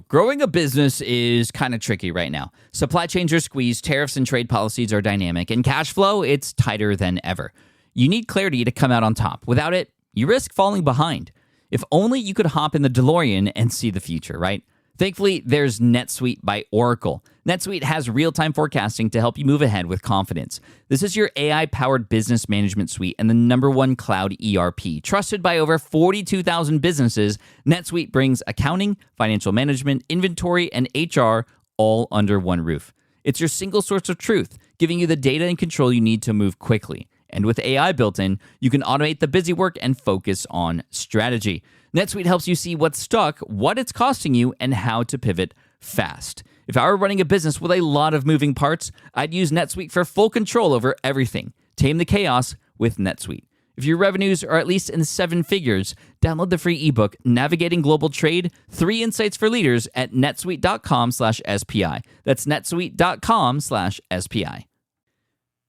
Growing a business is kind of tricky right now. Supply chains are squeezed, tariffs and trade policies are dynamic, and cash flow, it's tighter than ever. You need clarity to come out on top. Without it, you risk falling behind. If only you could hop in the DeLorean and see the future, right? Thankfully, there's NetSuite by Oracle. NetSuite has real-time forecasting to help you move ahead with confidence. This is your AI-powered business management suite and the #1 cloud ERP. Trusted by over 42,000 businesses, NetSuite brings accounting, financial management, inventory, and HR all under one roof. It's your single source of truth, giving you the data and control you need to move quickly. And with AI built in, you can automate the busy work and focus on strategy. NetSuite helps you see what's stuck, what it's costing you, and how to pivot fast. If I were running a business with a lot of moving parts, I'd use NetSuite for full control over everything. Tame the chaos with NetSuite. If your revenues are at least in 7 figures, download the free ebook, Navigating Global Trade, 3 Insights for Leaders at netsuite.com/SPI. That's netsuite.com/SPI.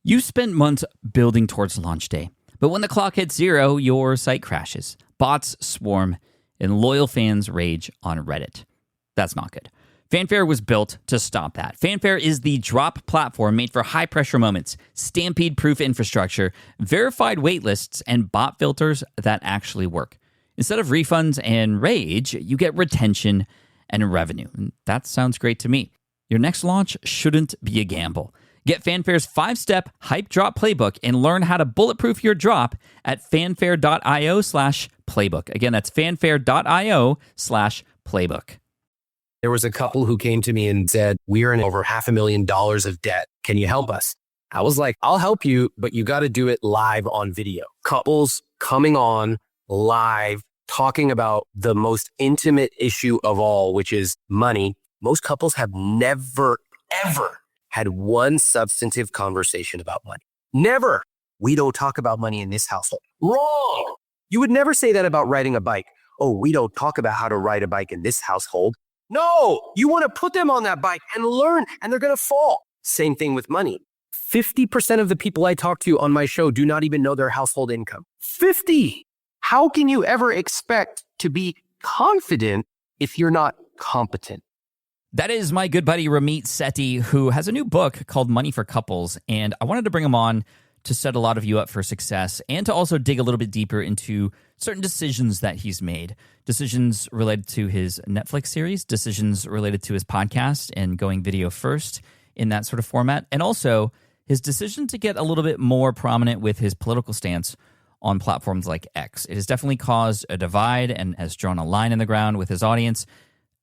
You spent months building towards launch day, but when the clock hits 0, your site crashes. Bots swarm, and loyal fans rage on Reddit. That's not good. Fanfare was built to stop that. Fanfare is the drop platform made for high-pressure moments, stampede-proof infrastructure, verified waitlists, and bot filters that actually work. Instead of refunds and rage, you get retention and revenue. And that sounds great to me. Your next launch shouldn't be a gamble. Get Fanfare's 5-step hype drop playbook and learn how to bulletproof your drop at fanfare.io/playbook. Again, that's fanfare.io/playbook. There was a couple who came to me and said, we're in over $500,000 of debt. Can you help us? I was like, I'll help you, but you got to do it live on video. Couples coming on live, talking about the most intimate issue of all, which is money. Most couples have never, ever had one substantive conversation about money. Never. We don't talk about money in this household. Wrong. You would never say that about riding a bike. Oh, we don't talk about how to ride a bike in this household. No, you want to put them on that bike and learn, and they're going to fall. Same thing with money. 50% of the people I talk to on my show do not even know their household income. 50. How can you ever expect to be confident if you're not competent? That is my good buddy Ramit Sethi, who has a new book called Money for Couples, and I wanted to bring him on to set a lot of you up for success and to also dig a little bit deeper into certain decisions that he's made. Decisions related to his Netflix series, decisions related to his podcast and going video first in that sort of format, and also his decision to get a little bit more prominent with his political stance on platforms like X. It has definitely caused a divide and has drawn a line in the ground with his audience.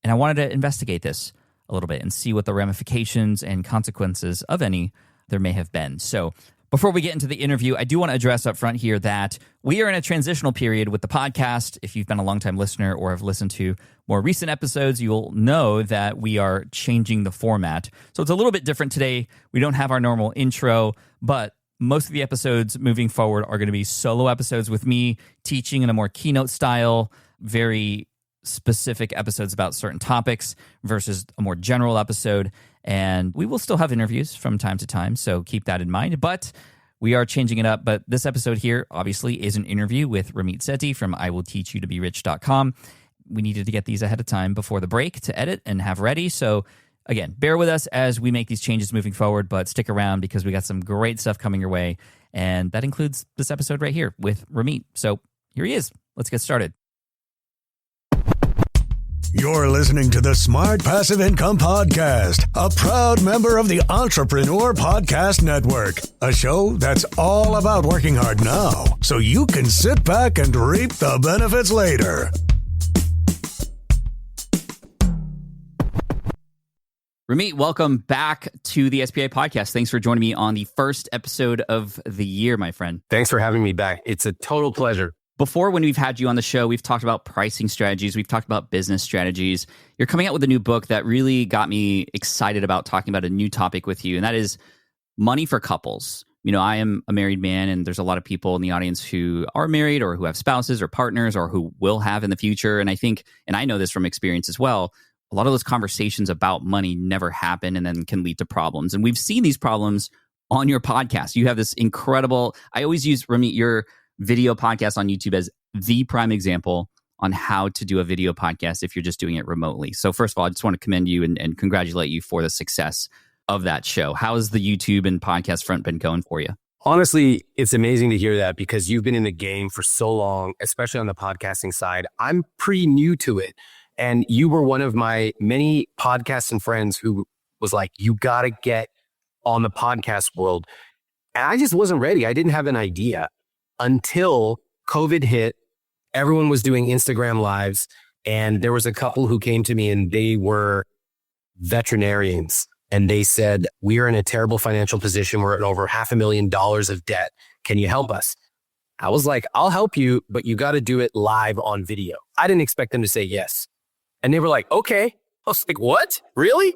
And I wanted to investigate this a little bit and see what the ramifications and consequences of any there may have been. So before we get into the interview, I do want to address up front here that we are in a transitional period with the podcast. If you've been a longtime listener or have listened to more recent episodes, you'll know that we are changing the format. So it's a little bit different today. We don't have our normal intro, but most of the episodes moving forward are going to be solo episodes with me teaching in a more keynote style, very specific episodes about certain topics versus a more general episode. And we will still have interviews from time to time, so keep that in mind. But we are changing it up. But this episode here, obviously, is an interview with Ramit Sethi from IWillTeachYouToBeRich.com. We needed to get these ahead of time before the break to edit and have ready. So again, bear with us as we make these changes moving forward, but stick around because we got some great stuff coming your way. And that includes this episode right here with Ramit. So here he is. Let's get started. You're listening to the Smart Passive Income Podcast, a proud member of the Entrepreneur Podcast Network, a show that's all about working hard now so you can sit back and reap the benefits later. Ramit, welcome back to the SPI podcast. Thanks for joining me on the first episode of the year, my friend. Thanks for having me back. It's a total pleasure. Before, when we've had you on the show, we've talked about pricing strategies. We've talked about business strategies. You're coming out with a new book that really got me excited about talking about a new topic with you, and that is money for couples. You know, I am a married man, and there's a lot of people in the audience who are married or who have spouses or partners or who will have in the future. And I think, and I know this from experience as well, a lot of those conversations about money never happen and then can lead to problems. And we've seen these problems on your podcast. You have this incredible, I always use, Ramit, your video podcast on YouTube as the prime example on how to do a video podcast if you're just doing it remotely. So first of all, I just want to commend you and congratulate you for the success of that show. How has the YouTube and podcast front been going for you? Honestly, it's amazing to hear that because you've been in the game for so long, especially on the podcasting side. I'm pretty new to it. And you were one of my many podcasts and friends who was like, you got to get on the podcast world. And I just wasn't ready. I didn't have an idea until COVID hit. Everyone was doing Instagram lives. And there was a couple who came to me and they were veterinarians. And they said, we are in a terrible financial position. We're at over $500,000 of debt. Can you help us? I was like, I'll help you, but you got to do it live on video. I didn't expect them to say yes. And they were like, okay. I was like, what? Really?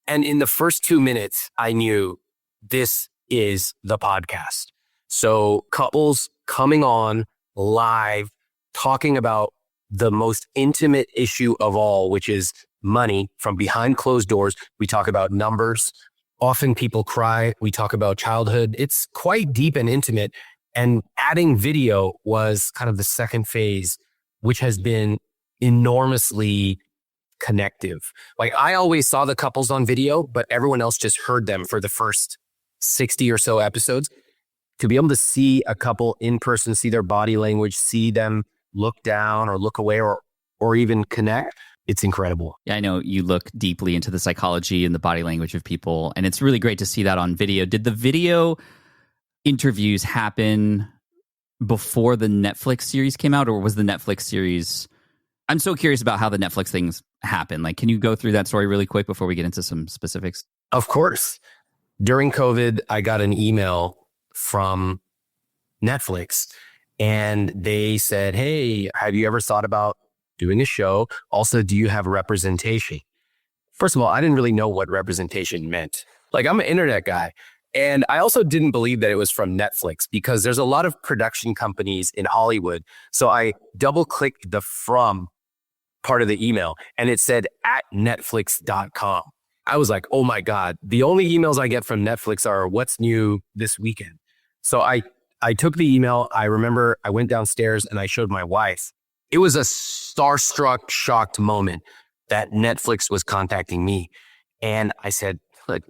And in the first 2 minutes, I knew this is the podcast. So couples coming on live, talking about the most intimate issue of all, which is money from behind closed doors. We talk about numbers. Often people cry. We talk about childhood. It's quite deep and intimate. And adding video was kind of the second phase, which has been enormously connective. Like I always saw the couples on video, but everyone else just heard them for the first 60 or so episodes. To be able to see a couple in person, see their body language, see them look down or look away or even connect, it's incredible. Yeah, I know you look deeply into the psychology and the body language of people, and it's really great to see that on video. Did the video interviews happen before the Netflix series came out, or was the Netflix series... I'm so curious about how the Netflix things happen. Like, can you go through that story really quick before we get into some specifics? Of course. During COVID, I got an email from Netflix and they said, hey, have you ever thought about doing a show? Also, do you have representation? First of all, I didn't really know what representation meant. Like, I'm an internet guy. And I also didn't believe that it was from Netflix because there's a lot of production companies in Hollywood. So I double clicked the from part of the email and it said at netflix.com. I was like, oh my God, the only emails I get from Netflix are what's new this weekend. So I took the email. I remember I went downstairs and I showed my wife. It was a starstruck, shocked moment that Netflix was contacting me. And I said,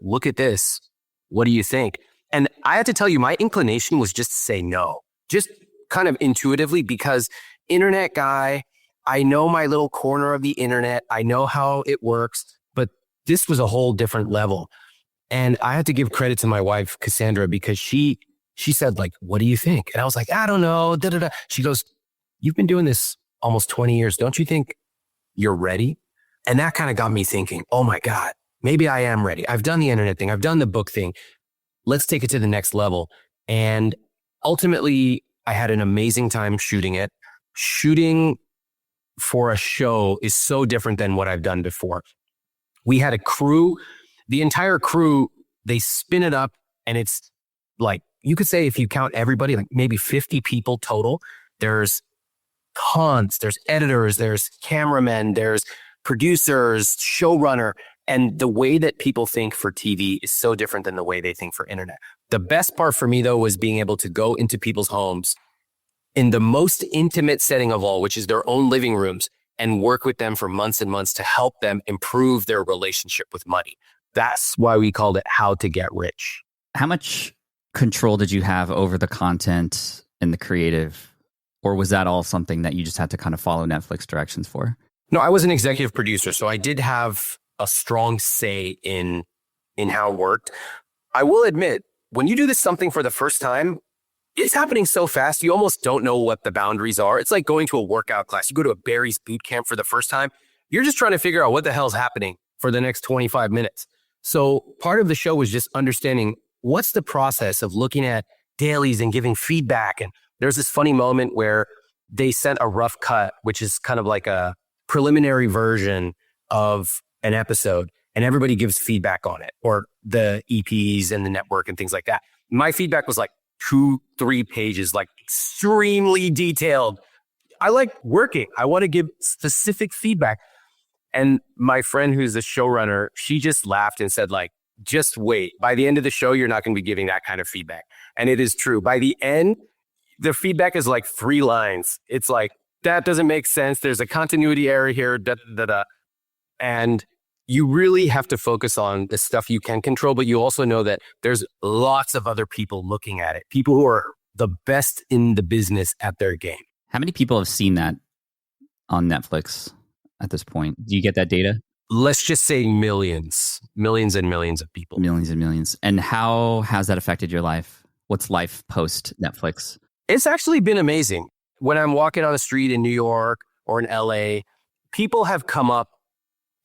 look at this. What do you think? And I had to tell you, my inclination was just to say no, just kind of intuitively, because internet guy, I know my little corner of the internet. I know how it works, but this was a whole different level. And I had to give credit to my wife, Cassandra, because she said, like, what do you think? And I was like, I don't know. Da, da, da. She goes, you've been doing this almost 20 years. Don't you think you're ready? And that kind of got me thinking, oh my God, maybe I am ready. I've done the internet thing. I've done the book thing. Let's take it to the next level. And ultimately, I had an amazing time shooting it. Shooting for a show is so different than what I've done before. We had a crew, the entire crew, they spin it up and it's like, you could say if you count everybody, like maybe 50 people total. There's tons, there's editors, there's cameramen, there's producers, showrunner. And the way that people think for TV is so different than the way they think for internet. The best part for me, though, was being able to go into people's homes in the most intimate setting of all, which is their own living rooms, and work with them for months and months to help them improve their relationship with money. That's why we called it How to Get Rich. How much control did you have over the content and the creative? Or was that all something that you just had to kind of follow Netflix directions for? No, I was an executive producer, so I did have a strong say in how it worked. I will admit, when you do this something for the first time, it's happening so fast, you almost don't know what the boundaries are. It's like going to a workout class. You go to a Barry's boot camp for the first time. You're just trying to figure out what the hell's happening for the next 25 minutes. So part of the show was just understanding what's the process of looking at dailies and giving feedback. And there's this funny moment where they sent a rough cut, which is kind of like a preliminary version of an episode, and everybody gives feedback on it, or the EPs and the network and things like that. My feedback was like 2-3 pages, like extremely detailed. I like working. I want to give specific feedback. And my friend who's the showrunner, she just laughed and said, like, just wait. By the end of the show, you're not going to be giving that kind of feedback. And it is true. By the end, the feedback is like 3 lines. It's like, that doesn't make sense. There's a continuity error here. And you really have to focus on the stuff you can control, but you also know that there's lots of other people looking at it, people who are the best in the business at their game. How many people have seen that on Netflix at this point? Do you get that data? Let's just say millions and millions of people. Millions and millions. And how has that affected your life? What's life post Netflix? It's actually been amazing. When I'm walking on the street in New York or in LA, people have come up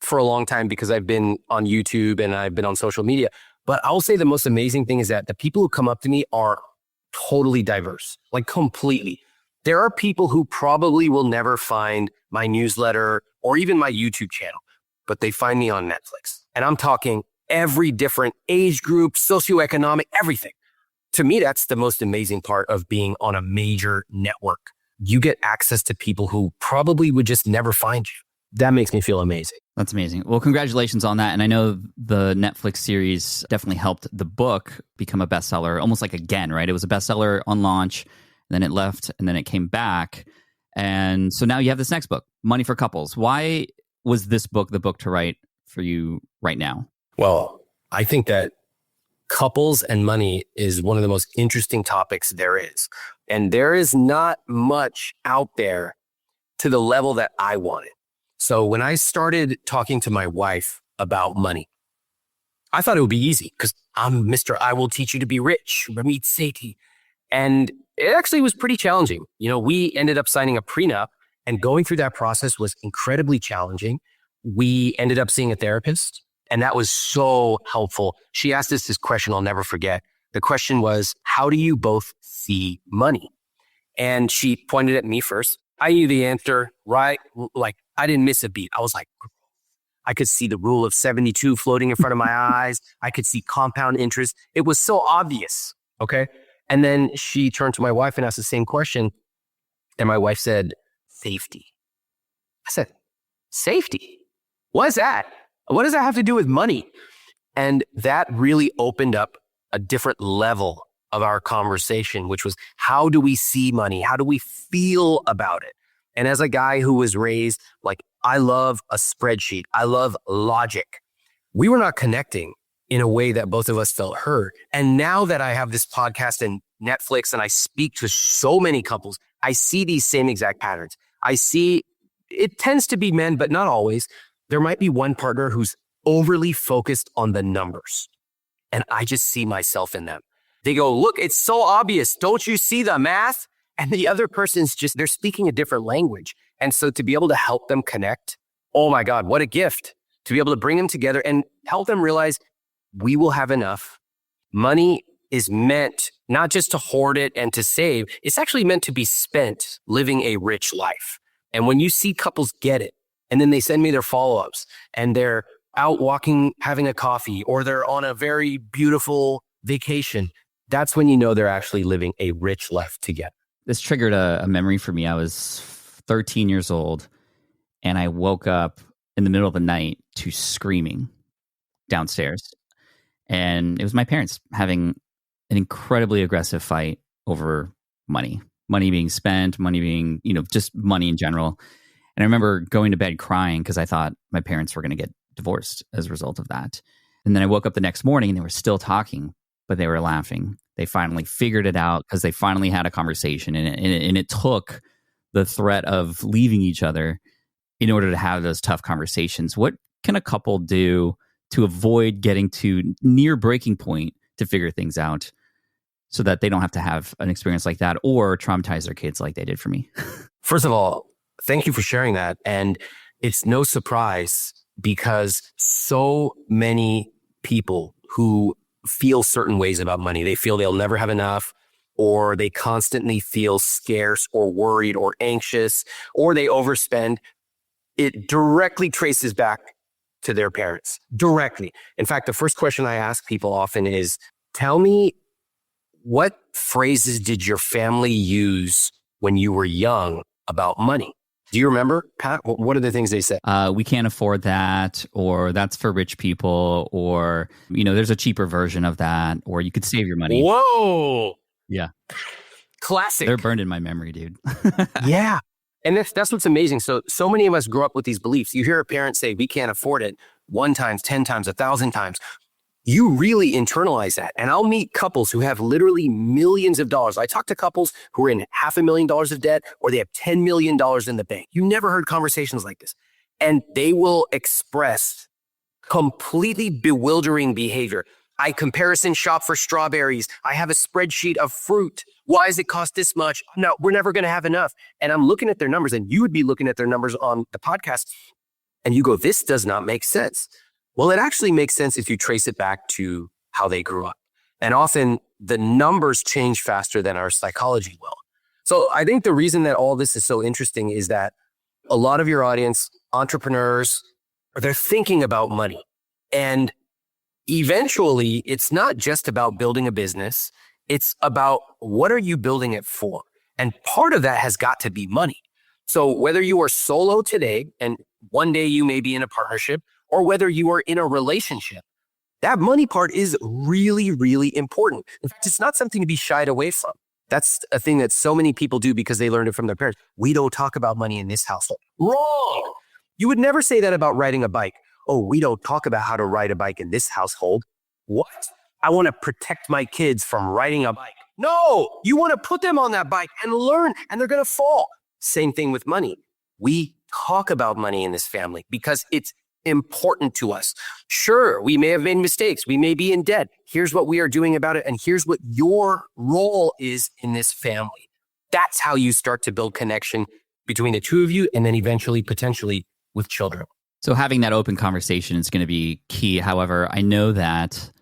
for a long time because I've been on YouTube and I've been on social media. But I'll say the most amazing thing is that the people who come up to me are totally diverse, like completely. There are people who probably will never find my newsletter or even my YouTube channel, but they find me on Netflix. And I'm talking every different age group, socioeconomic, everything. To me, that's the most amazing part of being on a major network. You get access to people who probably would just never find you. That makes me feel amazing. That's amazing. Well, congratulations on that. And I know the Netflix series definitely helped the book become a bestseller, almost like again, right? It was a bestseller on launch, then it left, and then it came back. And so now you have this next book, Money for Couples. Why was this book the book to write for you right now? Well, I think that couples and money is one of the most interesting topics there is. And there is not much out there to the level that I wanted. So when I started talking to my wife about money, I thought it would be easy because I'm Mr. I will teach you to be rich, Ramit Sethi. And it actually was pretty challenging. You know, we ended up signing a prenup, and going through that process was incredibly challenging. We ended up seeing a therapist, and that was so helpful. She asked us this question I'll never forget. The question was, how do you both see money? And she pointed at me first. I knew the answer, right? Like, I didn't miss a beat. I was like, I could see the rule of 72 floating in front of my eyes. I could see compound interest. It was so obvious. Okay. And then she turned to my wife and asked the same question. And my wife said, safety. I said, safety? What is that? What does that have to do with money? And that really opened up a different level of our conversation, which was, how do we see money? How do we feel about it? And as a guy who was raised, like, I love a spreadsheet, I love logic, we were not connecting in a way that both of us felt heard. And now that I have this podcast and Netflix and I speak to so many couples, I see these same exact patterns. I see it tends to be men, but not always. There might be one partner who's overly focused on the numbers. And I just see myself in them. They go, look, it's so obvious. Don't you see the math? And the other person's just, they're speaking a different language. And so to be able to help them connect, oh my God, what a gift to be able to bring them together and help them realize we will have enough. Money is meant not just to hoard it and to save. It's actually meant to be spent living a rich life. And when you see couples get it, and then they send me their follow-ups and they're out walking, having a coffee, or they're on a very beautiful vacation, that's when you know they're actually living a rich life together. This triggered a memory for me. I was 13 years old and I woke up in the middle of the night to screaming downstairs. And it was my parents having an incredibly aggressive fight over money being spent, money being, just money in general. And I remember going to bed crying because I thought my parents were going to get divorced as a result of that. And then I woke up the next morning and they were still talking, but they were laughing. They finally figured it out because they finally had a conversation. And it took the threat of leaving each other in order to have those tough conversations. What can a couple do to avoid getting to near breaking point to figure things out so that they don't have to have an experience like that or traumatize their kids like they did for me? First of all, thank you for sharing that. And it's no surprise because so many people who feel certain ways about money, they feel they'll never have enough, or they constantly feel scarce or worried or anxious, or they overspend. It directly traces back to their parents, directly. In fact, the first question I ask people often is, tell me, what phrases did your family use when you were young about money? Do you remember, Pat? What are the things they said? We can't afford that, or that's for rich people, or, there's a cheaper version of that, or you could save your money. Whoa. Yeah. Classic. They're burned in my memory, dude. Yeah. And that's what's amazing. So many of us grow up with these beliefs. You hear a parent say, we can't afford it 1 time, 10 times, 1,000 times. You really internalize that. And I'll meet couples who have literally millions of dollars. I talk to couples who are in $500,000 of debt, or they have $10 million in the bank. You never heard conversations like this. And they will express completely bewildering behavior. I comparison shop for strawberries. I have a spreadsheet of fruit. Why does it cost this much? No, we're never going to have enough. And I'm looking at their numbers, and you would be looking at their numbers on the podcast, and you go, this does not make sense. Well, it actually makes sense if you trace it back to how they grew up. And often the numbers change faster than our psychology will. So I think the reason that all this is so interesting is that a lot of your audience, entrepreneurs, they're thinking about money. And eventually, it's not just about building a business. It's about what are you building it for? And part of that has got to be money. So whether you are solo today and one day you may be in a partnership, or whether you are in a relationship, that money part is really, really important. In fact, it's not something to be shied away from. That's a thing that so many people do because they learned it from their parents. We don't talk about money in this household. Wrong. You would never say that about riding a bike. Oh, we don't talk about how to ride a bike in this household. What? I want to protect my kids from riding a bike. No, you want to put them on that bike and learn, and they're going to fall. Same thing with money. We talk about money in this family because it's important to us. Sure, we may have made mistakes. We may be in debt. Here's what we are doing about it. And here's what your role is in this family. That's how you start to build connection between the two of you, and then eventually, potentially, with children. So having that open conversation is going to be key. However, I know that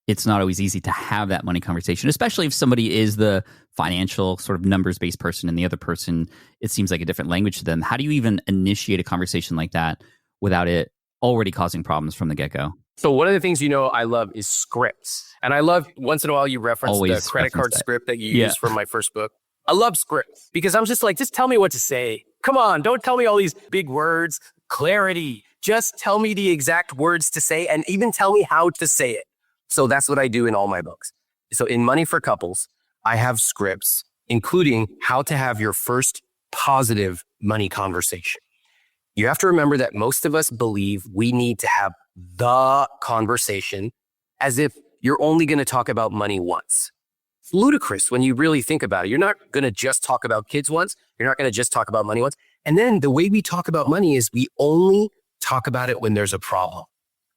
it's not always easy to have that money conversation, especially if somebody is the financial sort of numbers-based person and the other person, it seems like a different language to them. How do you even initiate a conversation like that without it already causing problems from the get-go? So one of the things I love is scripts. And I love, once in a while, you reference Always the credit card script that you Yeah. used for my first book. I love scripts because I'm just like, just tell me what to say. Come on, don't tell me all these big words, clarity. Just tell me the exact words to say and even tell me how to say it. So that's what I do in all my books. So in Money for Couples, I have scripts, including how to have your first positive money conversation. You have to remember that most of us believe we need to have the conversation as if you're only going to talk about money once. It's ludicrous when you really think about it. You're not going to just talk about kids once. You're not going to just talk about money once. And then the way we talk about money is we only talk about it when there's a problem.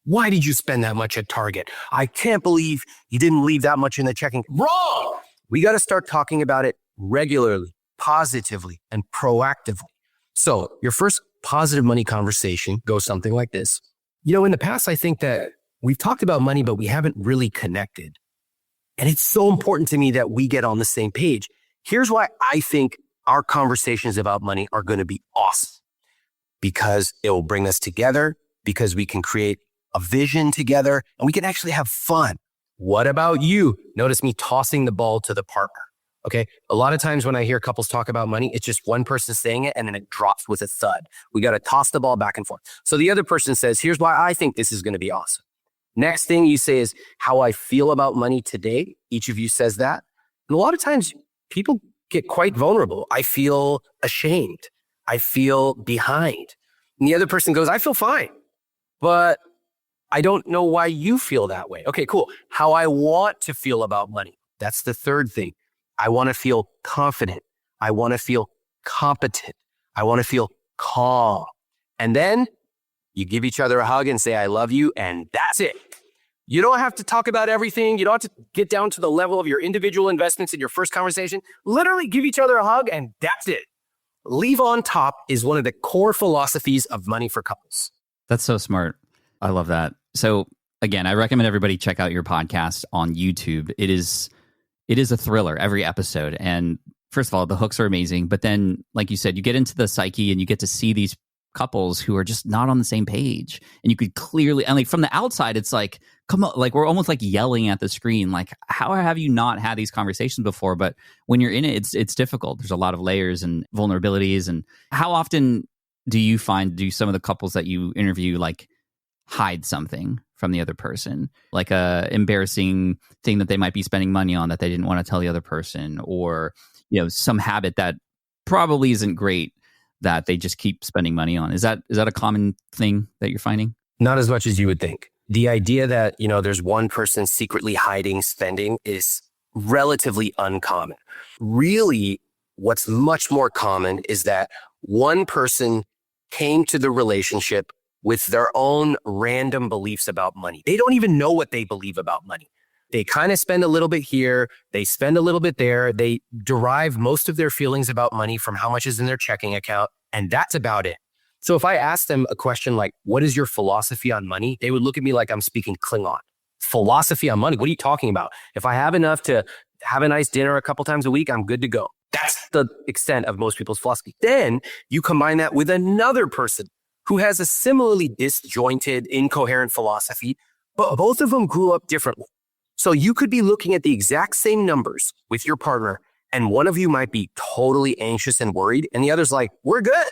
Why did you spend that much at Target? I can't believe you didn't leave that much in the checking. Wrong! We got to start talking about it regularly, positively, and proactively. So your first positive money conversation goes something like this. In the past, I think that we've talked about money, but we haven't really connected. And it's so important to me that we get on the same page. Here's why I think our conversations about money are going to be awesome. Because it will bring us together, because we can create a vision together, and we can actually have fun. What about you? Notice me tossing the ball to the partner. Okay. A lot of times when I hear couples talk about money, it's just one person saying it and then it drops with a thud. We got to toss the ball back and forth. So the other person says, here's why I think this is going to be awesome. Next thing you say is how I feel about money today. Each of you says that. And a lot of times people get quite vulnerable. I feel ashamed. I feel behind. And the other person goes, I feel fine, but I don't know why you feel that way. Okay, cool. How I want to feel about money. That's the third thing. I want to feel confident. I want to feel competent. I want to feel calm. And then you give each other a hug and say, I love you. And that's it. You don't have to talk about everything. You don't have to get down to the level of your individual investments in your first conversation. Literally give each other a hug and that's it. Leave on top is one of the core philosophies of Money for Couples. That's so smart. I love that. So again, I recommend everybody check out your podcast on YouTube. It is a thriller every episode. And first of all, the hooks are amazing. But then, like you said, you get into the psyche and you get to see these couples who are just not on the same page. And you could clearly, and like from the outside, it's like, come on, like we're almost like yelling at the screen. Like, how have you not had these conversations before? But when you're in it, it's difficult. There's a lot of layers and vulnerabilities. And how often do some of the couples that you interview like hide something from the other person, like a embarrassing thing that they might be spending money on that they didn't want to tell the other person, or some habit that probably isn't great that they just keep spending money on. Is that a common thing that you're finding? Not as much as you would think. The idea that, there's one person secretly hiding spending is relatively uncommon. Really, what's much more common is that one person came to the relationship with their own random beliefs about money. They don't even know what they believe about money. They kind of spend a little bit here. They spend a little bit there. They derive most of their feelings about money from how much is in their checking account. And that's about it. So if I ask them a question like, what is your philosophy on money? They would look at me like I'm speaking Klingon. Philosophy on money? What are you talking about? If I have enough to have a nice dinner a couple times a week, I'm good to go. That's the extent of most people's philosophy. Then you combine that with another person who has a similarly disjointed, incoherent philosophy, but both of them grew up differently. So you could be looking at the exact same numbers with your partner, and one of you might be totally anxious and worried, and the other's like, we're good.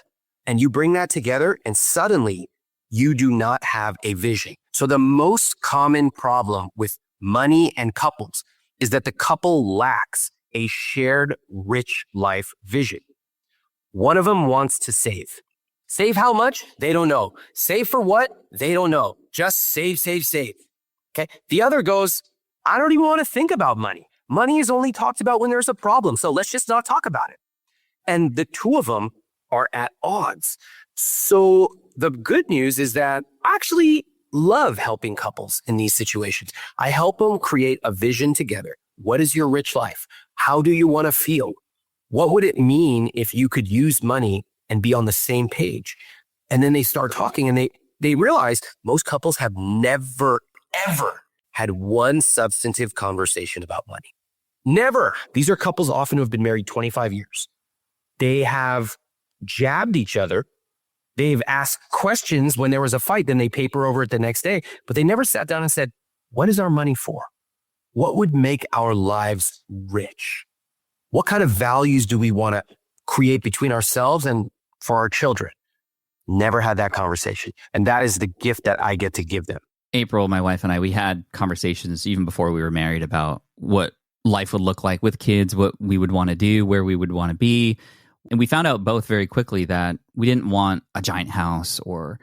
And you bring that together, and suddenly you do not have a vision. So the most common problem with money and couples is that the couple lacks a shared rich life vision. One of them wants to save. Save how much? They don't know. Save for what? They don't know. Just save, save, save. Okay. The other goes, I don't even want to think about money. Money is only talked about when there's a problem. So let's just not talk about it. And the two of them are at odds. So the good news is that I actually love helping couples in these situations. I help them create a vision together. What is your rich life? How do you want to feel? What would it mean if you could use money and be on the same page? And then they start talking and they realize most couples have never, ever had one substantive conversation about money. Never. These are couples often who have been married 25 years. They have jabbed each other. They've asked questions when there was a fight, then they paper over it the next day, but they never sat down and said, what is our money for? What would make our lives rich? What kind of values do we want to create between ourselves and for our children? Never had that conversation. And that is the gift that I get to give them. April, my wife and I, we had conversations even before we were married about what life would look like with kids, what we would want to do, where we would want to be. And we found out both very quickly that we didn't want a giant house or,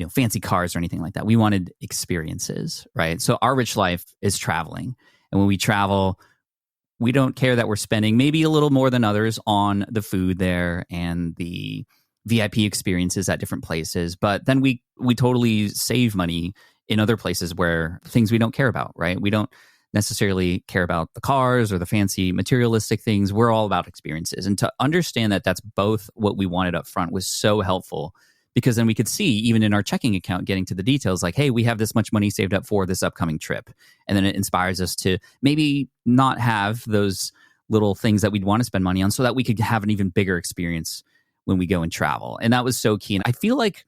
fancy cars or anything like that. We wanted experiences, right? So our rich life is traveling. And when we travel, we don't care that we're spending maybe a little more than others on the food there and the VIP experiences at different places. But then we totally save money in other places where things we don't care about, right? We don't necessarily care about the cars or the fancy materialistic things. We're all about experiences. And to understand that that's both what we wanted up front was so helpful, because then we could see even in our checking account, getting to the details like, hey, we have this much money saved up for this upcoming trip. And then it inspires us to maybe not have those little things that we'd want to spend money on so that we could have an even bigger experience when we go and travel. And that was so key. And I feel like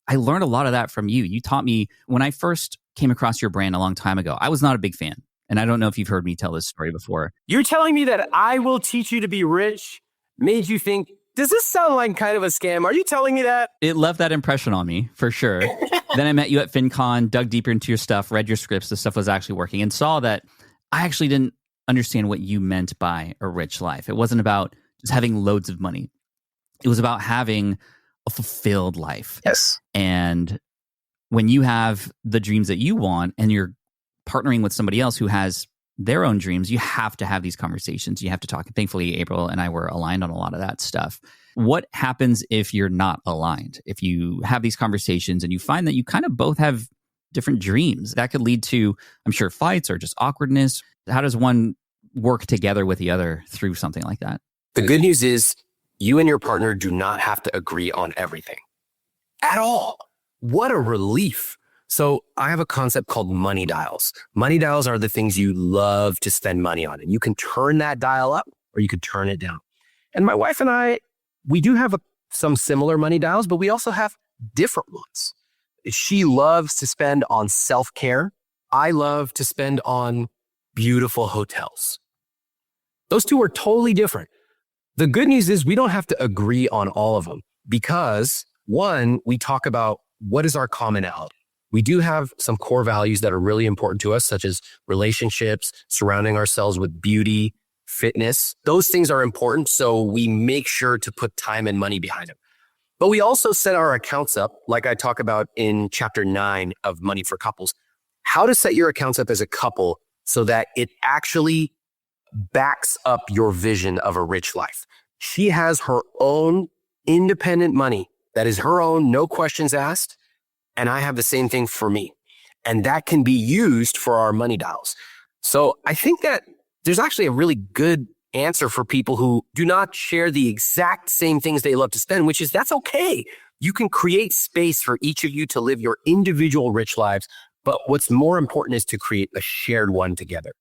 I learned a lot of that from you. You taught me when I first came across your brand a long time ago. I was not a big fan. And I don't know if you've heard me tell this story before. You're telling me that I will teach you to be rich made you think, does this sound like kind of a scam? Are you telling me that? It left that impression on me, for sure. Then I met you at FinCon, dug deeper into your stuff, read your scripts, the stuff was actually working, and saw that I actually didn't understand what you meant by a rich life. It wasn't about just having loads of money. It was about having a fulfilled life. Yes. And when you have the dreams that you want and you're partnering with somebody else who has their own dreams, you have to have these conversations. You have to talk. And thankfully, April and I were aligned on a lot of that stuff. What happens if you're not aligned? If you have these conversations and you find that you kind of both have different dreams, that could lead to, I'm sure, fights or just awkwardness. How does one work together with the other through something like that? The good news is you and your partner do not have to agree on everything at all. What a relief. So I have a concept called money dials. Money dials are the things you love to spend money on. And you can turn that dial up or you can turn it down. And my wife and I, we do have some similar money dials, but we also have different ones. She loves to spend on self-care. I love to spend on beautiful hotels. Those two are totally different. The good news is we don't have to agree on all of them because, one, we talk about what is our commonality. We do have some core values that are really important to us, such as relationships, surrounding ourselves with beauty, fitness. Those things are important, so we make sure to put time and money behind them. But we also set our accounts up, like I talk about in chapter 9 of Money for Couples, how to set your accounts up as a couple so that it actually backs up your vision of a rich life. She has her own independent money that is her own, no questions asked. And I have the same thing for me. And that can be used for our money dials. So I think that there's actually a really good answer for people who do not share the exact same things they love to spend, which is that's okay. You can create space for each of you to live your individual rich lives. But what's more important is to create a shared one together.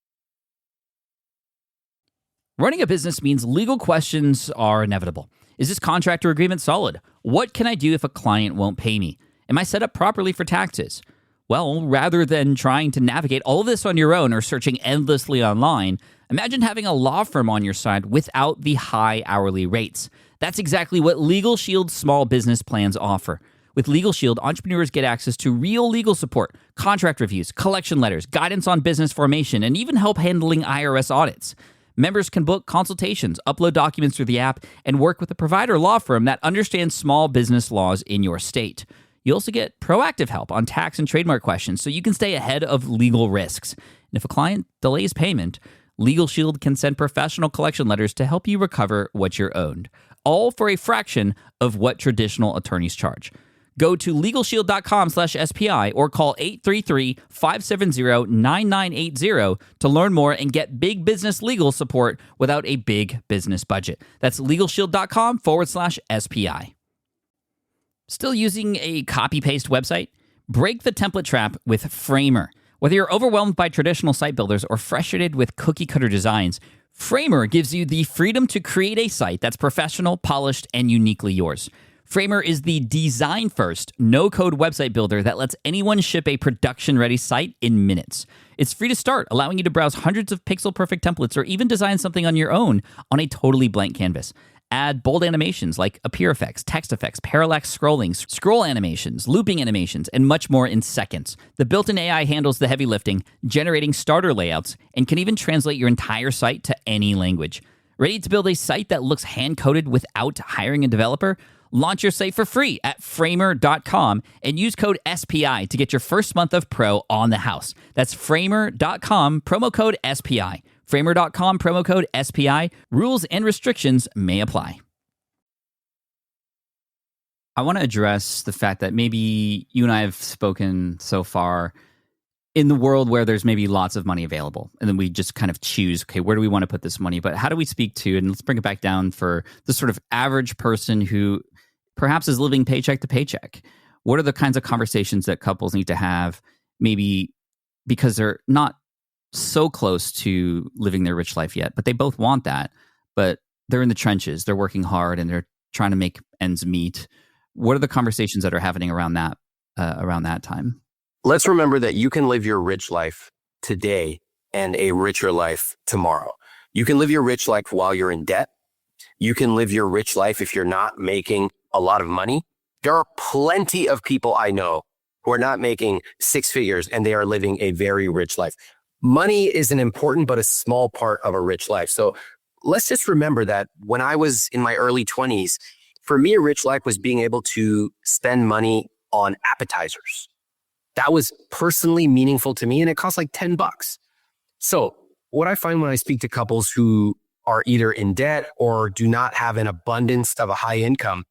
Running a business means legal questions are inevitable. Is this contract or agreement solid? What can I do if a client won't pay me? Am I set up properly for taxes? Well, rather than trying to navigate all of this on your own or searching endlessly online, imagine having a law firm on your side without the high hourly rates. That's exactly what Legal Shield's small business plans offer. With Legal Shield, entrepreneurs get access to real legal support, contract reviews, collection letters, guidance on business formation, and even help handling IRS audits. Members can book consultations, upload documents through the app, and work with a provider law firm that understands small business laws in your state. You also get proactive help on tax and trademark questions so you can stay ahead of legal risks. And if a client delays payment, Legal Shield can send professional collection letters to help you recover what you're owed, all for a fraction of what traditional attorneys charge. Go to LegalShield.com/SPI or call 833-570-9980 to learn more and get big business legal support without a big business budget. That's LegalShield.com/SPI. Still using a copy-paste website? Break the template trap with Framer. Whether you're overwhelmed by traditional site builders or frustrated with cookie-cutter designs, Framer gives you the freedom to create a site that's professional, polished, and uniquely yours. Framer is the design-first, no-code website builder that lets anyone ship a production-ready site in minutes. It's free to start, allowing you to browse hundreds of pixel-perfect templates or even design something on your own on a totally blank canvas. Add bold animations like appear effects, text effects, parallax scrolling, scroll animations, looping animations, and much more in seconds. The built-in AI handles the heavy lifting, generating starter layouts, and can even translate your entire site to any language. Ready to build a site that looks hand-coded without hiring a developer? Launch your site for free at framer.com and use code SPI to get your first month of Pro on the house. That's framer.com, promo code SPI. Framer.com, promo code SPI. Rules and restrictions may apply. I want to address the fact that maybe you and I have spoken so far in the world where there's maybe lots of money available. And then we just kind of choose, okay, where do we want to put this money? But how do we speak to, and let's bring it back down for the sort of average person who perhaps is living paycheck to paycheck. What are the kinds of conversations that couples need to have, maybe because they're not so close to living their rich life yet, but they both want that, but they're in the trenches, they're working hard, and they're trying to make ends meet. What are the conversations that are happening around that time? Let's remember that you can live your rich life today and a richer life tomorrow. You can live your rich life while you're in debt. You can live your rich life if you're not making a lot of money. There are plenty of people I know who are not making six figures and they are living a very rich life. Money is an important but a small part of a rich life. So let's just remember that when I was in my early 20s, for me, a rich life was being able to spend money on appetizers. That was personally meaningful to me, and it cost like $10. So what I find when I speak to couples who are either in debt or do not have an abundance of a high income,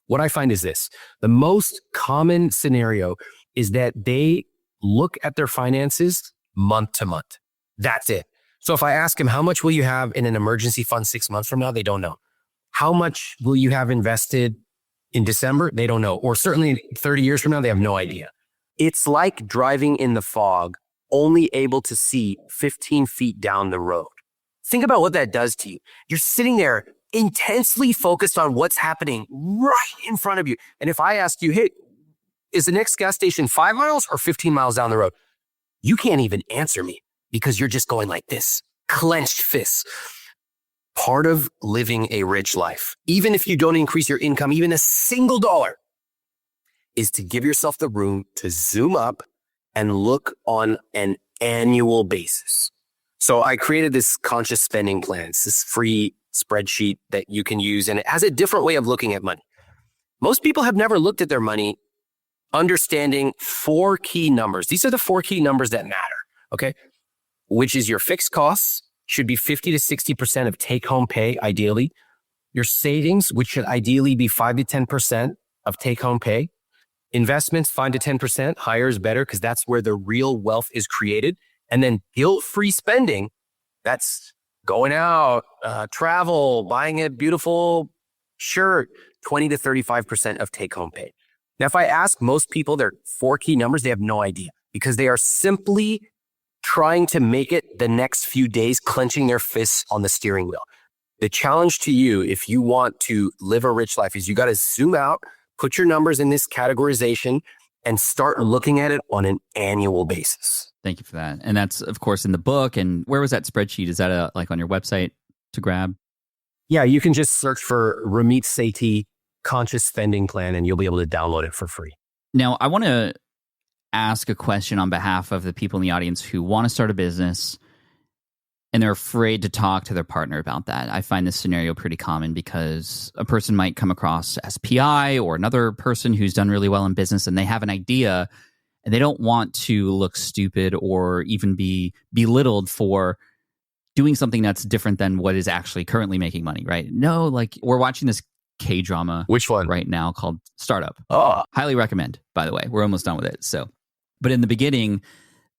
what I find is this. The most common scenario is that they look at their finances month to month. That's it. So if I ask them, how much will you have in an emergency fund 6 months from now? They don't know. How much will you have invested in December? They don't know. Or certainly 30 years from now, they have no idea. It's like driving in the fog, only able to see 15 feet down the road. Think about what that does to you. You're sitting there intensely focused on what's happening right in front of you. And if I ask you, hey, is the next gas station 5 miles or 15 miles down the road? You can't even answer me because you're just going like this, clenched fists. Part of living a rich life, even if you don't increase your income, even a single dollar, is to give yourself the room to zoom up and look on an annual basis. So I created this conscious spending plan. It's this free spreadsheet that you can use, and it has a different way of looking at money. Most people have never looked at their money understanding 4 key numbers. These are the 4 key numbers that matter, okay? Which is your fixed costs should be 50 to 60% of take-home pay, ideally. Your savings, which should ideally be 5 to 10% of take-home pay. Investments, 5 to 10%. Higher is better because that's where the real wealth is created. And then guilt-free spending, that's going out, travel, buying a beautiful shirt, 20 to 35% of take-home pay. Now, if I ask most people their 4 key numbers, they have no idea because they are simply trying to make it the next few days, clenching their fists on the steering wheel. The challenge to you, if you want to live a rich life, is you got to zoom out, put your numbers in this categorization, and start looking at it on an annual basis. Thank you for that. And that's, of course, in the book. And where was that spreadsheet? Is that like on your website to grab? Yeah, you can just search for Ramit Sethi Conscious Spending Plan, and you'll be able to download it for free. Now, I want to ask a question on behalf of the people in the audience who want to start a business and they're afraid to talk to their partner about that. I find this scenario pretty common because a person might come across SPI or another person who's done really well in business and they have an idea and they don't want to look stupid or even be belittled for doing something that's different than what is actually currently making money, right? No, like we're watching this K-drama. Which one? Right now called Startup. Oh, Highly recommend, by the way. We're almost done with it. But in the beginning,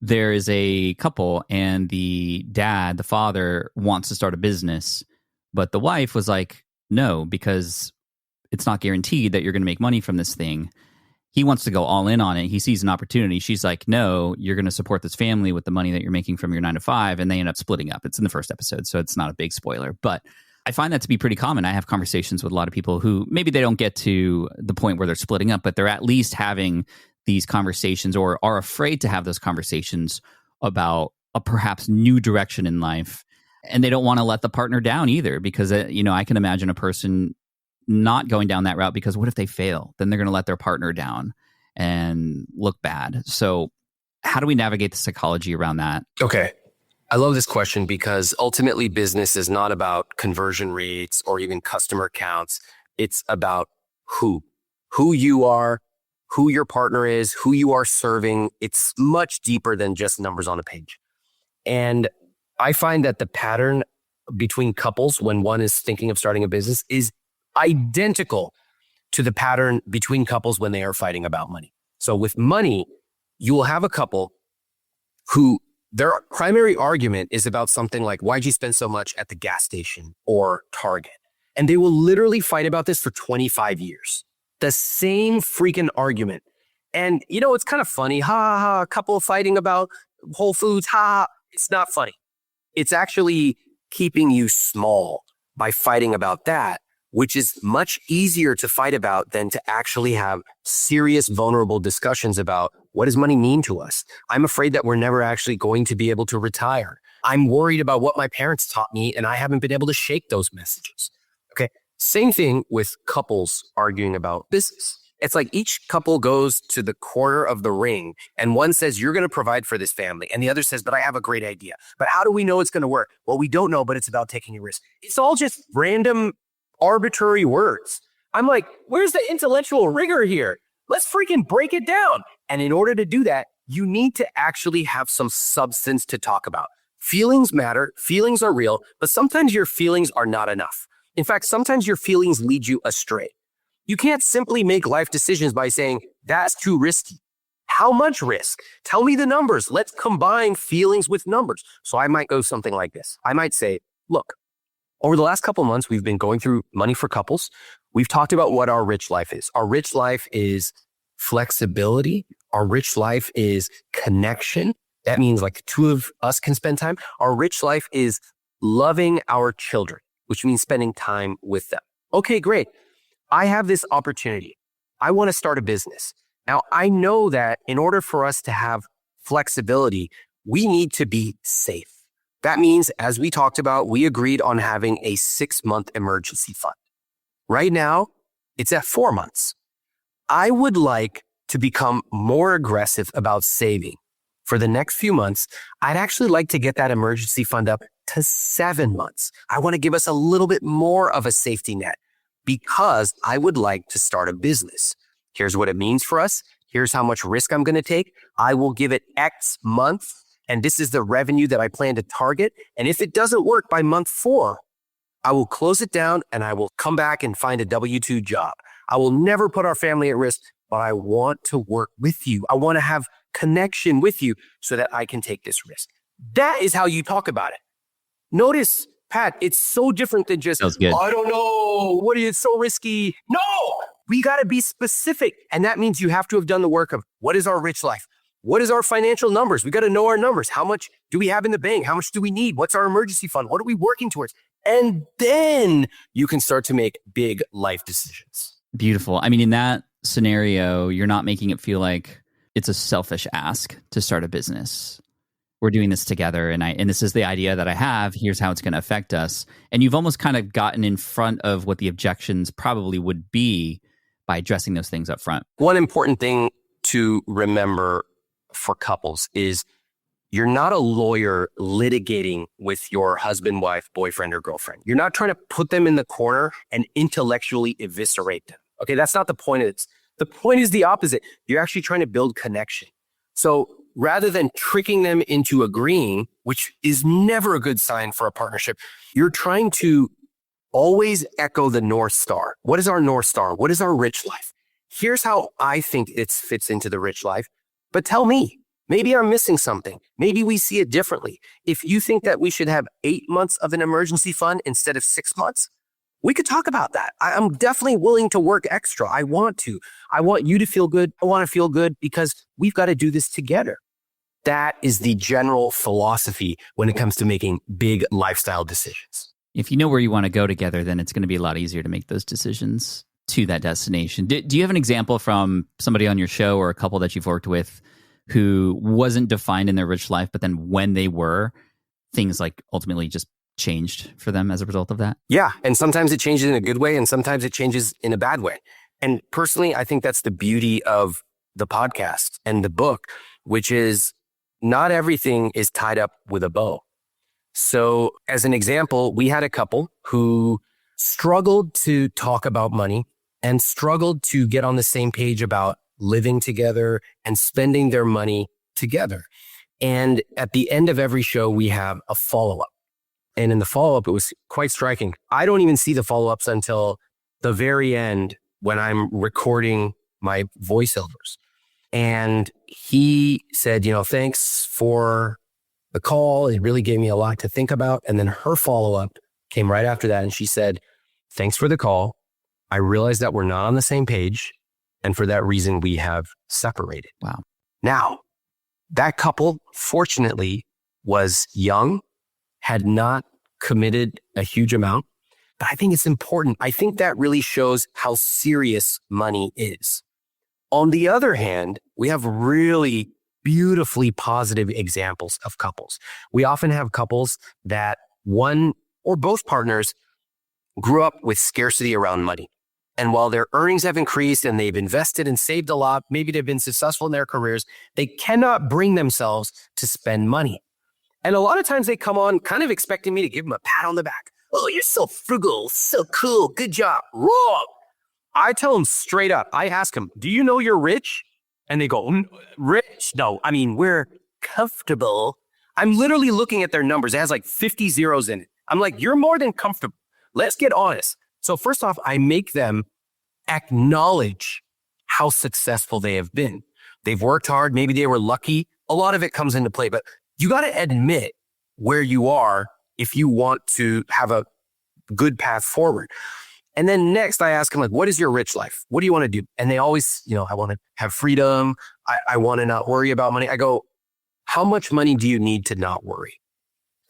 there is a couple and the dad, the father, wants to start a business. But the wife was like, no, because it's not guaranteed that you're going to make money from this thing. He wants to go all in on it. He sees an opportunity. She's like, no, you're going to support this family with the money that you're making from your 9 to 5. And they end up splitting up. It's in the first episode, so it's not a big spoiler. But I find that to be pretty common. I have conversations with a lot of people who maybe they don't get to the point where they're splitting up, but they're at least having these conversations or are afraid to have those conversations about a perhaps new direction in life. And they don't want to let the partner down either because, I can imagine a person not going down that route because what if they fail? Then they're going to let their partner down and look bad. So how do we navigate the psychology around that? okay. I love this question because ultimately business is not about conversion rates or even customer counts. It's about who you are, who your partner is, who you are serving. It's much deeper than just numbers on a page. And I find that the pattern between couples when one is thinking of starting a business is identical to the pattern between couples when they are fighting about money. So with money, you will have a couple who their primary argument is about something like, why'd you spend so much at the gas station or Target? And they will literally fight about this for 25 years. The same freaking argument. And, it's kind of funny. Ha, ha, ha, a couple fighting about Whole Foods. Ha, ha. It's not funny. It's actually keeping you small by fighting about that, which is much easier to fight about than to actually have serious, vulnerable discussions about what does money mean to us? I'm afraid that we're never actually going to be able to retire. I'm worried about what my parents taught me, and I haven't been able to shake those messages. Okay. Same thing with couples arguing about business. It's like each couple goes to the corner of the ring, and one says, you're going to provide for this family. And the other says, but I have a great idea. But how do we know it's going to work? Well, we don't know, but it's about taking a risk. It's all just random arbitrary words. I'm like, where's the intellectual rigor here? Let's freaking break it down. And in order to do that, you need to actually have some substance to talk about. Feelings matter. Feelings are real, but sometimes your feelings are not enough. In fact, sometimes your feelings lead you astray. You can't simply make life decisions by saying, that's too risky. How much risk? Tell me the numbers. Let's combine feelings with numbers. So I might go something like this. I might say, look, over the last couple of months, we've been going through Money for Couples. We've talked about what our rich life is. Our rich life is flexibility. Our rich life is connection. That means like the two of us can spend time. Our rich life is loving our children, which means spending time with them. Okay, great. I have this opportunity. I want to start a business. Now, I know that in order for us to have flexibility, we need to be safe. That means, as we talked about, we agreed on having a 6-month emergency fund. Right now, it's at 4 months. I would like to become more aggressive about saving. For the next few months, I'd actually like to get that emergency fund up to 7 months. I want to give us a little bit more of a safety net. because I would like to start a business. Here's what it means for us. Here's how much risk I'm going to take. I will give it X month, and this is the revenue that I plan to target. And if it doesn't work by month 4, I will close it down and I will come back and find a W-2 job. I will never put our family at risk, but I want to work with you. I want to have connection with you so that I can take this risk. That is how you talk about it. Notice, Pat, it's so different than just, I don't know, what is it, so risky? No, we got to be specific. And that means you have to have done the work of what is our rich life? What is our financial numbers? We got to know our numbers. How much do we have in the bank? How much do we need? What's our emergency fund? What are we working towards? And then you can start to make big life decisions. Beautiful. I mean, in that scenario, you're not making it feel like it's a selfish ask to start a business. We're doing this together, and this is the idea that I have. Here's how it's going to affect us. And you've almost kind of gotten in front of what the objections probably would be by addressing those things up front. One important thing to remember for couples is you're not a lawyer litigating with your husband, wife, boyfriend, or girlfriend. You're not trying to put them in the corner and intellectually eviscerate them. Okay, that's not the point of this. The point is the opposite. You're actually trying to build connection. So rather than tricking them into agreeing, which is never a good sign for a partnership, you're trying to always echo the North Star. What is our North Star? What is our rich life? Here's how I think it fits into the rich life. But tell me, maybe I'm missing something. Maybe we see it differently. If you think that we should have 8 months of an emergency fund instead of 6 months, we could talk about that. I'm definitely willing to work extra. I want to. I want you to feel good. I want to feel good because we've got to do this together. That is the general philosophy when it comes to making big lifestyle decisions. If you know where you want to go together, then it's going to be a lot easier to make those decisions to that destination. Do you have an example from somebody on your show or a couple that you've worked with who wasn't defined in their rich life, but then when they were, things like ultimately just changed for them as a result of that? Yeah. And sometimes it changes in a good way and sometimes it changes in a bad way. And personally, I think that's the beauty of the podcast and the book, which is not everything is tied up with a bow. So as an example, we had a couple who struggled to talk about money and struggled to get on the same page about living together and spending their money together. And at the end of every show, we have a follow-up. And in the follow-up, it was quite striking. I don't even see the follow-ups until the very end when I'm recording my voiceovers. And he said, thanks for the call. It really gave me a lot to think about. And then her follow-up came right after that. And she said, thanks for the call. I realized that we're not on the same page. And for that reason, we have separated. Wow. Now, that couple, fortunately, was young, had not committed a huge amount. But I think it's important. I think that really shows how serious money is. On the other hand, we have really beautifully positive examples of couples. We often have couples that one or both partners grew up with scarcity around money. And while their earnings have increased and they've invested and saved a lot, maybe they've been successful in their careers, they cannot bring themselves to spend money. And a lot of times they come on kind of expecting me to give them a pat on the back. Oh, you're so frugal, so cool, good job. Wrong. I tell them straight up, I ask them, do you know you're rich? And they go, rich? No, I mean, we're comfortable. I'm literally looking at their numbers. It has like 50 zeros in it. I'm like, you're more than comfortable. Let's get honest. So first off, I make them acknowledge how successful they have been. They've worked hard. Maybe they were lucky. A lot of it comes into play, but you got to admit where you are if you want to have a good path forward. And then next I ask them, like, what is your rich life? What do you want to do? And they always, I want to have freedom. I want to not worry about money. I go, how much money do you need to not worry?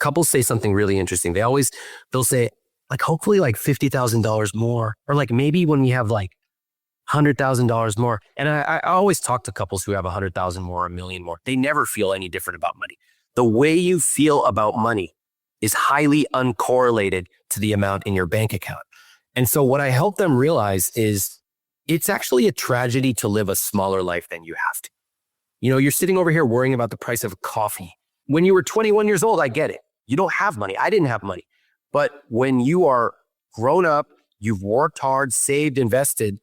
Couples say something really interesting. They'll say, like, hopefully like $50,000 more, or like maybe when we have like $100,000 more. And I always talk to couples who have 100,000 more, 1 million more. They never feel any different about money. The way you feel about money is highly uncorrelated to the amount in your bank account. And so what I help them realize is it's actually a tragedy to live a smaller life than you have to. You're sitting over here worrying about the price of coffee. When you were 21 years old, I get it. You don't have money. I didn't have money. But when you are grown up, you've worked hard, saved, invested.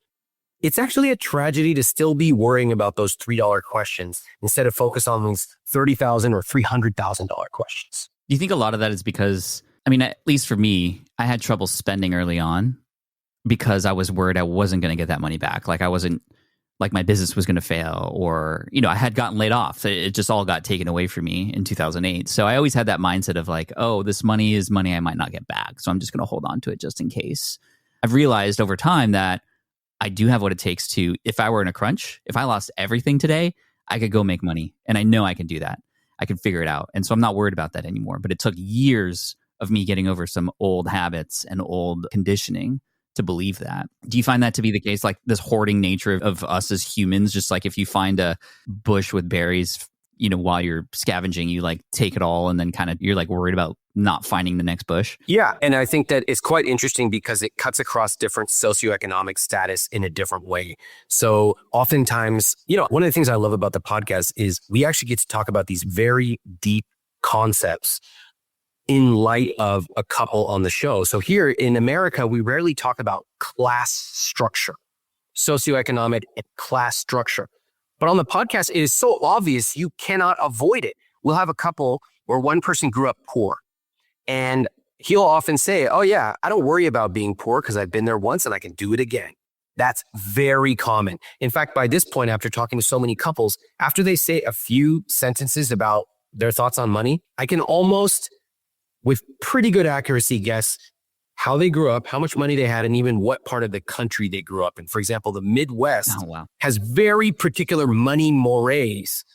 It's actually a tragedy to still be worrying about those $3 questions instead of focus on those $30,000 or $300,000 questions. Do you think a lot of that is because, I mean, at least for me, I had trouble spending early on because I was worried I wasn't going to get that money back. Like I wasn't, like my business was going to fail, or, you know, I had gotten laid off. It just all got taken away from me in 2008. So I always had that mindset of like, oh, this money is money I might not get back. So I'm just going to hold on to it just in case. I've realized over time that I do have what it takes to, if I were in a crunch, if I lost everything today, I could go make money. And I know I can do that. I can figure it out. And so I'm not worried about that anymore. But it took years of me getting over some old habits and old conditioning to believe that. Do you find that to be the case? Like this hoarding nature of us as humans, just like if you find a bush with berries, you know, while you're scavenging, you like take it all and then kind of you're like worried about not finding the next bush. Yeah. And I think that it's quite interesting because it cuts across different socioeconomic status in a different way. So oftentimes, you know, one of the things I love about the podcast is we actually get to talk about these very deep concepts in light of a couple on the show. So here in America, we rarely talk about class structure, socioeconomic and class structure. But on the podcast, it is so obvious you cannot avoid it. We'll have a couple where one person grew up poor. And he'll often say, oh yeah, I don't worry about being poor because I've been there once and I can do it again. That's very common. In fact, by this point, after talking to so many couples, after they say a few sentences about their thoughts on money, I can almost, with pretty good accuracy, guess how they grew up, how much money they had, and even what part of the country they grew up in. For example, the Midwest has very particular money mores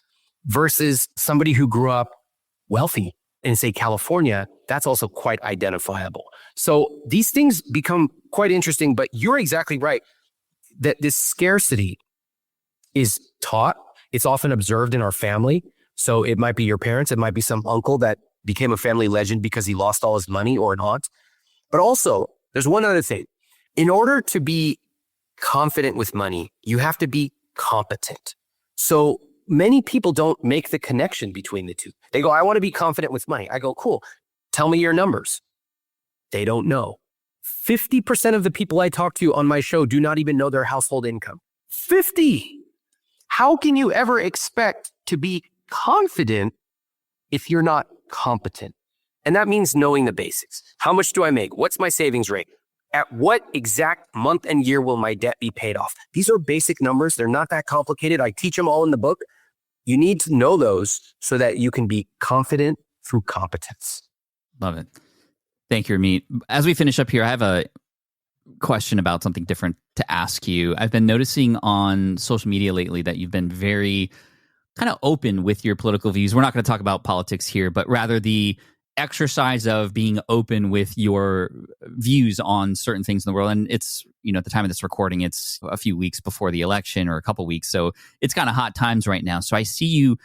versus somebody who grew up wealthy in, say, California. That's also quite identifiable. So these things become quite interesting, but you're exactly right that this scarcity is taught. It's often observed in our family. So it might be your parents. It might be some uncle that became a family legend because he lost all his money, or an aunt. But also, there's one other thing. In order to be confident with money, you have to be competent. So many people don't make the connection between the two. They go, I want to be confident with money. I go, cool. Tell me your numbers. They don't know. 50% of the people I talk to on my show do not even know their household income. 50. How can you ever expect to be confident if you're not competent? And that means knowing the basics. How much do I make? What's my savings rate? At what exact month and year will my debt be paid off? These are basic numbers. They're not that complicated. I teach them all in the book. You need to know those so that you can be confident through competence. Love it. Thank you, Ramit. As we finish up here, I have a question about something different to ask you. I've been noticing on social media lately that you've been very kind of open with your political views. We're not going to talk about politics here, but rather the exercise of being open with your views on certain things in the world. And it's, you know, at the time of this recording, it's a few weeks before the election or a couple weeks. So it's kind of hot times right now. So I see you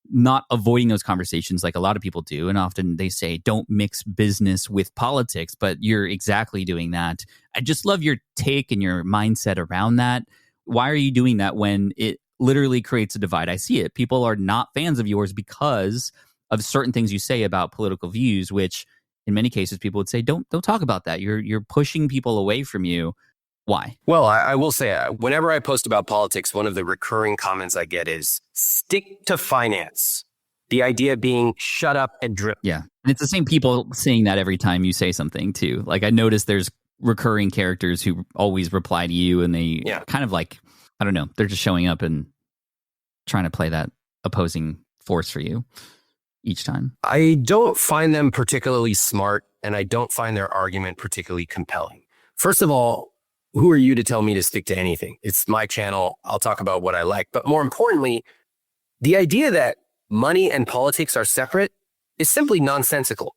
not avoiding those conversations like a lot of people do. And often they say, don't mix business with politics, but you're exactly doing that. I just love your take and your mindset around that. Why are you doing that when it literally creates a divide? I see it. People are not fans of yours because of certain things you say about political views, which in many cases people would say, don't talk about that. You're pushing people away from you. Why? Well, I will say, whenever I post about politics, one of the recurring comments I get is stick to finance. The idea being shut up and drip. Yeah. And it's the same people saying that every time you say something too. Like I noticed there's recurring characters who always reply to you and they kind of like, I don't know, they're just showing up and trying to play that opposing force for you each time. I don't find them particularly smart, and I don't find their argument particularly compelling. First of all, who are you to tell me to stick to anything? It's my channel. I'll talk about what I like. But more importantly, the idea that money and politics are separate is simply nonsensical.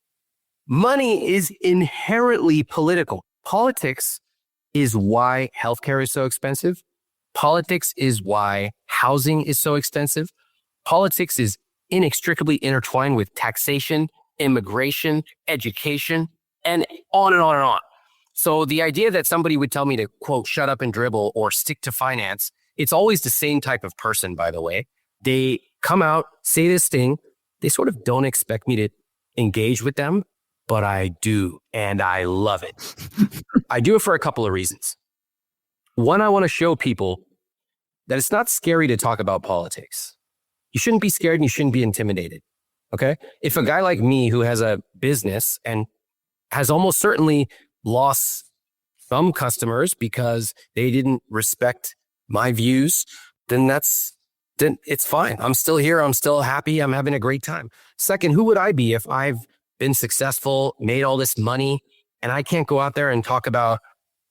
Money is inherently political. Politics is why healthcare is so expensive. Politics is why housing is so expensive. Politics is inextricably intertwined with taxation, immigration, education, and on and on and on. So the idea that somebody would tell me to, quote, shut up and dribble or stick to finance, it's always the same type of person, by the way. They come out, say this thing. They sort of don't expect me to engage with them, but I do, and I love it. I do it for a couple of reasons. One, I want to show people that it's not scary to talk about politics. You shouldn't be scared and you shouldn't be intimidated. Okay? If a guy like me who has a business and has almost certainly lost some customers because they didn't respect my views, then it's fine. I'm still here. I'm still happy. I'm having a great time. Second, who would I be if I've been successful, made all this money, and I can't go out there and talk about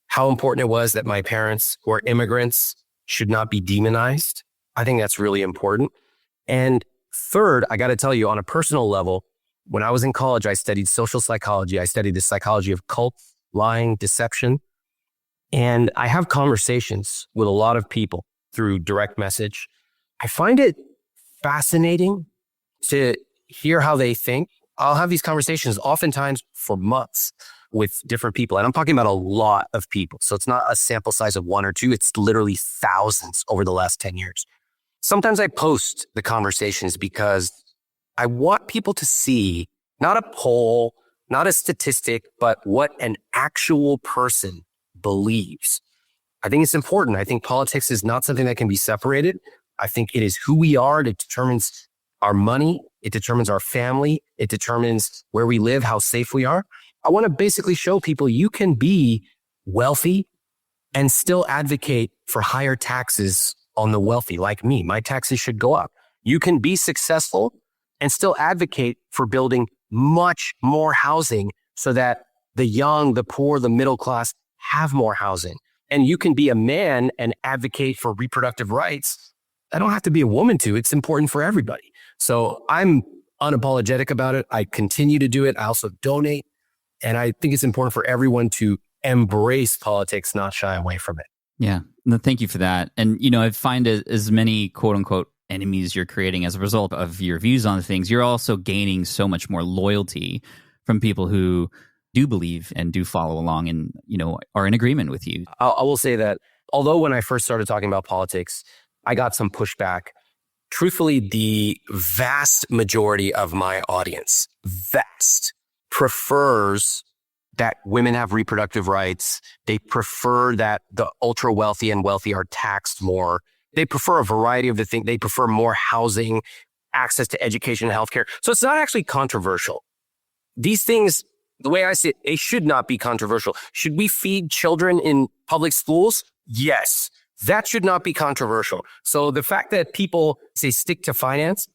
how important it was that my parents, who are immigrants, should not be demonized? I think that's really important. And third, I got to tell you, on a personal level, when I was in college, I studied social psychology. I studied the psychology of cult, lying, deception. And I have conversations with a lot of people through direct message. I find it fascinating to hear how they think. I'll have these conversations oftentimes for months with different people. And I'm talking about a lot of people. So it's not a sample size of one or two. It's literally thousands over the last 10 years. Sometimes I post the conversations because I want people to see not a poll, not a statistic, but what an actual person believes. I think it's important. I think politics is not something that can be separated. I think it is who we are. It determines our money. It determines our family. It determines where we live, how safe we are. I want to basically show people you can be wealthy and still advocate for higher taxes on the wealthy, like me. My taxes should go up. You can be successful and still advocate for building much more housing so that the young, the poor, the middle class have more housing. And you can be a man and advocate for reproductive rights. I don't have to be a woman to. It's important for everybody. So I'm unapologetic about it. I continue to do it. I also donate. And I think it's important for everyone to embrace politics, not shy away from it. Yeah. No, thank you for that. And, you know, I find as many quote unquote enemies you're creating as a result of your views on things, you're also gaining so much more loyalty from people who do believe and do follow along and, you know, are in agreement with you. I will say that although when I first started talking about politics, I got some pushback. Truthfully, the vast majority of my audience, prefers that women have reproductive rights. They prefer that the ultra wealthy and wealthy are taxed more. They prefer a variety of the things. They prefer more housing, access to education and healthcare. So it's not actually controversial. These things, the way I see it, they should not be controversial. Should we feed children in public schools? Yes. That should not be controversial. So the fact that people say stick to finance,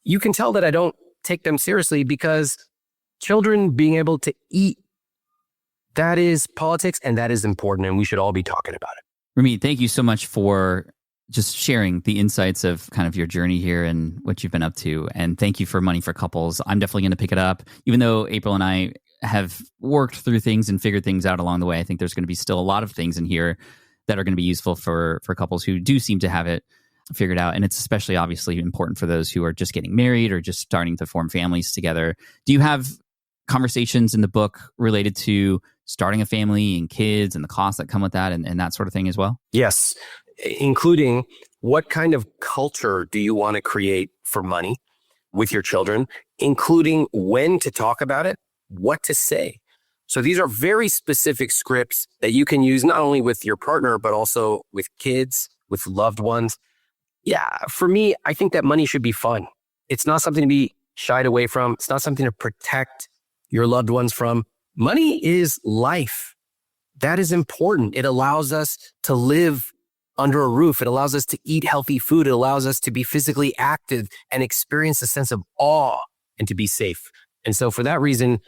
you can tell that I don't take them seriously because children being able to eat, that is politics and that is important and we should all be talking about it. Ramit, thank you so much for just sharing the insights of kind of your journey here and what you've been up to. And thank you for Money for Couples. I'm definitely going to pick it up. Even though April and I have worked through things and figured things out along the way, I think there's going to be still a lot of things in here that are going to be useful for couples who do seem to have it figured out. And it's especially obviously important for those who are just getting married or just starting to form families together. Do you have conversations in the book related to starting a family and kids and the costs that come with that and that sort of thing as well? Yes, including what kind of culture do you want to create for money with your children, including when to talk about it, what to say. So these are very specific scripts that you can use not only with your partner, but also with kids, with loved ones. Yeah, for me, I think that money should be fun. It's not something to be shied away from. It's not something to protect your loved ones from. Money is life. That is important. It allows us to live under a roof. It allows us to eat healthy food. It allows us to be physically active and experience a sense of awe and to be safe. And so for that reason,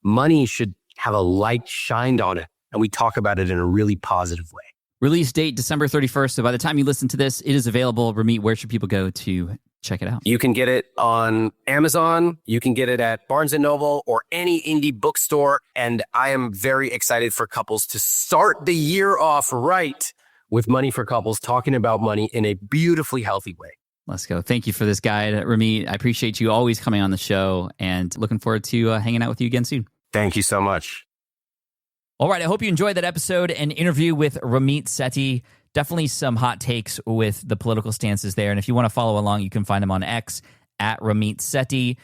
money should have a light shined on it. And we talk about it in a really positive way. Release date, December 31st. So by the time you listen to this, it is available. Ramit, where should people go to check it out? You can get it on Amazon. You can get it at Barnes & Noble or any indie bookstore. And I am very excited for couples to start the year off right with Money for Couples, talking about money in a beautifully healthy way. Let's go. Thank you for this guide, Ramit. I appreciate you always coming on the show and looking forward to hanging out with you again soon. Thank you so much. All right. I hope you enjoyed that episode and interview with Ramit Sethi. Definitely some hot takes with the political stances there. And if you want to follow along, you can find him on X at Ramit Sethi.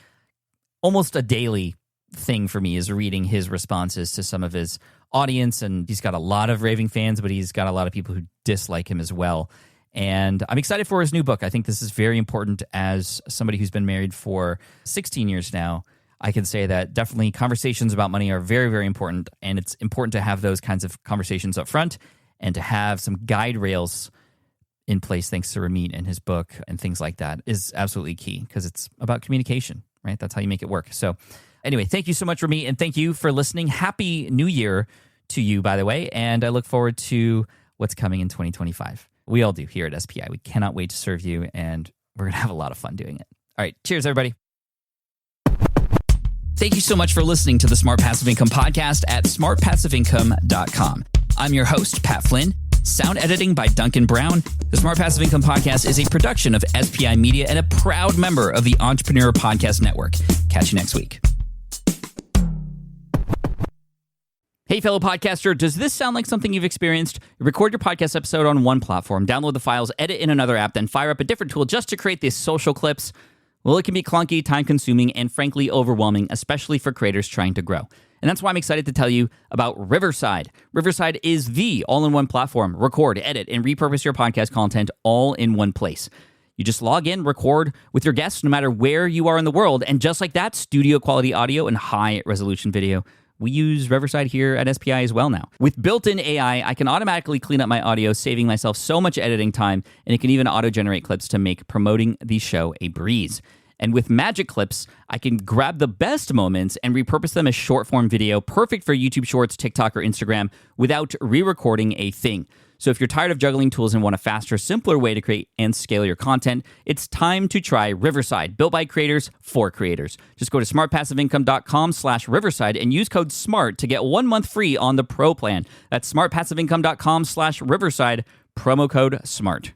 Almost a daily thing for me is reading his responses to some of his audience. And he's got a lot of raving fans, but he's got a lot of people who dislike him as well. And I'm excited for his new book. I think this is very important as somebody who's been married for 16 years now. I can say that definitely conversations about money are very, very important. And it's important to have those kinds of conversations up front and to have some guide rails in place, thanks to Ramit and his book and things like that, is absolutely key because it's about communication, right? That's how you make it work. So anyway, thank you so much, Ramit, and thank you for listening. Happy New Year to you, by the way. And I look forward to what's coming in 2025. We all do here at SPI. We cannot wait to serve you, and we're going to have a lot of fun doing it. All right. Cheers, everybody. Thank you so much for listening to the Smart Passive Income podcast at smartpassiveincome.com. I'm your host, Pat Flynn. Sound editing by Duncan Brown. The Smart Passive Income podcast is a production of SPI Media and a proud member of the Entrepreneur Podcast Network. Catch you next week. Hey, fellow podcaster, does this sound like something you've experienced? Record your podcast episode on one platform, download the files, edit in another app, then fire up a different tool just to create these social clips. Well, it can be clunky, time-consuming, and frankly overwhelming, especially for creators trying to grow. And that's why I'm excited to tell you about Riverside. Riverside is the all-in-one platform. Record, edit, and repurpose your podcast content all in one place. You just log in, record with your guests no matter where you are in the world, and just like that, studio-quality audio and high-resolution video. We use Riverside here at SPI as well now. With built-in AI, I can automatically clean up my audio, saving myself so much editing time, and it can even auto-generate clips to make promoting the show a breeze. And with Magic Clips, I can grab the best moments and repurpose them as short-form video, perfect for YouTube Shorts, TikTok, or Instagram, without re-recording a thing. So if you're tired of juggling tools and want a faster, simpler way to create and scale your content, it's time to try Riverside, built by creators for creators. Just go to smartpassiveincome.com/Riverside and use code SMART to get 1 month free on the Pro plan. That's smartpassiveincome.com/Riverside, promo code SMART.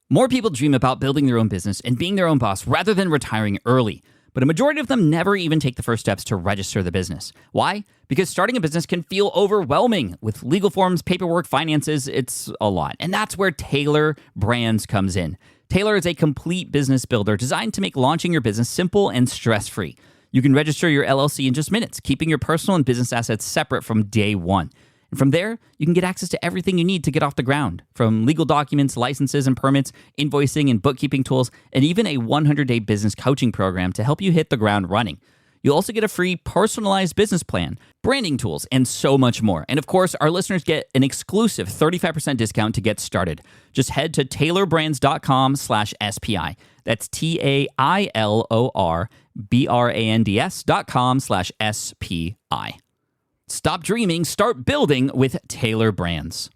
More people dream about building their own business and being their own boss rather than retiring early. But a majority of them never even take the first steps to register the business. Why? Because starting a business can feel overwhelming. With legal forms, paperwork, finances, it's a lot. And that's where Taylor Brands comes in. Taylor is a complete business builder designed to make launching your business simple and stress-free. You can register your LLC in just minutes, keeping your personal and business assets separate from day one. And from there, you can get access to everything you need to get off the ground, from legal documents, licenses and permits, invoicing and bookkeeping tools, and even a 100-day business coaching program to help you hit the ground running. You'll also get a free personalized business plan, branding tools, and so much more. And of course, our listeners get an exclusive 35% discount to get started. Just head to taylorbrands.com/SPI. That's TAILORBRANDS.com/SPI. Stop dreaming, start building with Taylor Brands.